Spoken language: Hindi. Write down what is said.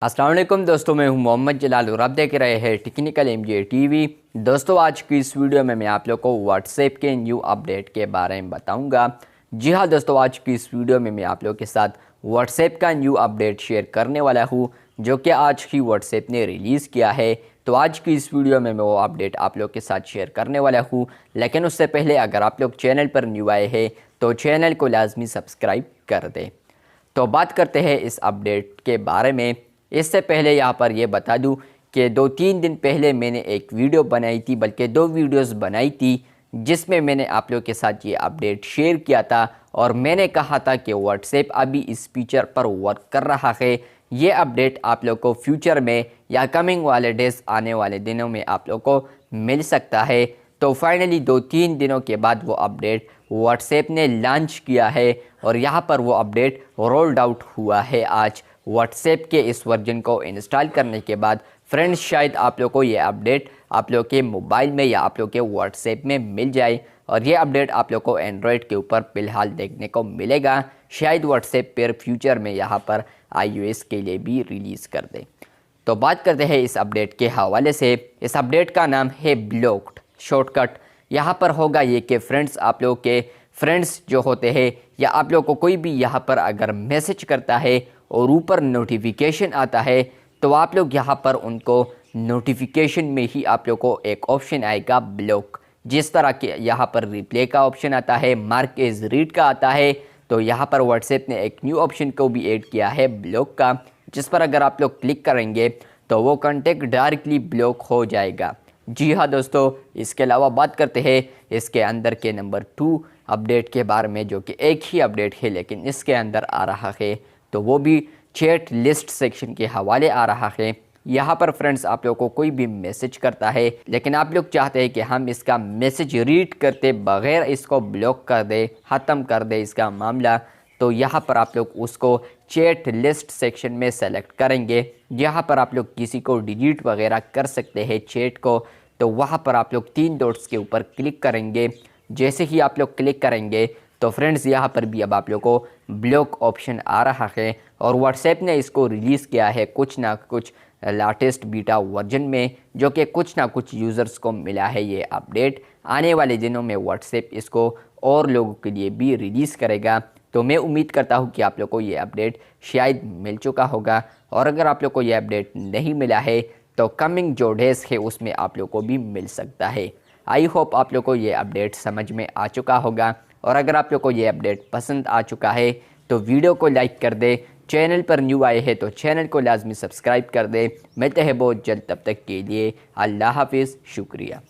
अस्सलाम वालेकुम दोस्तों, मैं हूं मोहम्मद जलाल और आप देख रहे हैं टेक्निकल एमजे टीवी। दोस्तों, आज की इस वीडियो में मैं आप लोग को व्हाट्सएप के न्यू अपडेट के बारे में बताऊंगा। जी हां दोस्तों, आज की इस वीडियो में मैं आप लोग के साथ व्हाट्सएप का न्यू अपडेट शेयर करने वाला हूं, जो कि आज ही व्हाट्सएप ने रिलीज़ किया है। तो आज की इस वीडियो में मैं वो अपडेट आप लोग के साथ शेयर करने वाला हूँ। लेकिन उससे पहले अगर आप लोग चैनल पर न्यू आए हैं तो चैनल को लाजमी सब्सक्राइब कर दें। तो बात करते हैं इस अपडेट के बारे में। इससे पहले यहाँ पर ये बता दूँ कि 2-3 दिन पहले मैंने एक वीडियो बनाई थी, बल्कि 2 वीडियोस बनाई थी, जिसमें मैंने आप लोग के साथ ये अपडेट शेयर किया था और मैंने कहा था कि व्हाट्सएप अभी इस फीचर पर वर्क कर रहा है। ये अपडेट आप लोग को फ्यूचर में या कमिंग वाले डेज, आने वाले दिनों में आप लोग को मिल सकता है। तो फाइनली 2-3 दिनों के बाद वो अपडेट व्हाट्सएप ने लॉन्च किया है और यहाँ पर वो अपडेट रोल्ड आउट हुआ है आज। व्हाट्सएप के इस वर्जन को इंस्टॉल करने के बाद फ्रेंड्स, शायद आप लोग को ये अपडेट आप लोग के मोबाइल में या आप लोग के व्हाट्सएप में मिल जाए। और ये अपडेट आप लोग को एंड्रॉयड के ऊपर फ़िलहाल देखने को मिलेगा। शायद व्हाट्सएप पर फ्यूचर में यहाँ पर iOS के लिए भी रिलीज़ कर दे। तो बात करते हैं इस अपडेट के हवाले से। इस अपडेट का नाम है ब्लॉक्ड। शॉर्टकट यहाँ पर होगा ये कि फ्रेंड्स, आप लोग के फ्रेंड्स जो होते हैं या आप लोग को कोई भी यहाँ पर अगर मैसेज करता है और ऊपर नोटिफिकेशन आता है, तो आप लोग यहाँ पर उनको नोटिफिकेशन में ही आप लोग को एक ऑप्शन आएगा ब्लॉक। जिस तरह के यहाँ पर रिप्ले का ऑप्शन आता है, मार्क एज रीड का आता है, तो यहाँ पर व्हाट्सएप ने एक न्यू ऑप्शन को भी ऐड किया है ब्लॉक का, जिस पर अगर आप लोग क्लिक करेंगे तो वो कॉन्टेक्ट डायरेक्टली ब्लॉक हो जाएगा। जी हाँ दोस्तों, इसके अलावा बात करते हैं इसके अंदर के नंबर 2 अपडेट के बारे में, जो कि एक ही अपडेट है लेकिन इसके अंदर आ रहा है। तो वो भी चैट लिस्ट सेक्शन के हवाले आ रहा है। यहाँ पर फ्रेंड्स, आप लोग को कोई भी मैसेज करता है लेकिन आप लोग चाहते हैं कि हम इसका मैसेज रीड करते बगैर इसको ब्लॉक कर दे, ख़त्म कर दे इसका मामला, तो यहाँ पर आप लोग उसको चैट लिस्ट सेक्शन में सेलेक्ट करेंगे। यहाँ पर आप लोग किसी को डिलीट वगैरह कर सकते हैं चैट को। तो वहाँ पर आप लोग 3 डॉट्स के ऊपर क्लिक करेंगे। जैसे ही आप लोग क्लिक करेंगे तो फ्रेंड्स, यहाँ पर भी अब आप लोग को ब्लॉक ऑप्शन आ रहा है। और व्हाट्सएप ने इसको रिलीज़ किया है कुछ ना कुछ लेटेस्ट बीटा वर्जन में, जो कि कुछ ना कुछ यूज़र्स को मिला है ये अपडेट। आने वाले दिनों में व्हाट्सएप इसको और लोगों के लिए भी रिलीज़ करेगा। तो मैं उम्मीद करता हूँ कि आप लोग को ये अपडेट शायद मिल चुका होगा। और अगर आप लोग को ये अपडेट नहीं मिला है तो कमिंग जो डेज़ है उसमें आप लोग को भी मिल सकता है। आई होप आप लोग को ये अपडेट समझ में आ चुका होगा। और अगर आप लोग को ये अपडेट पसंद आ चुका है तो वीडियो को लाइक कर दे। चैनल पर न्यू आए हैं तो चैनल को लाजमी सब्सक्राइब कर दे। मिलते हैं बहुत जल्द, तब तक के लिए अल्लाह हाफिज़, शुक्रिया।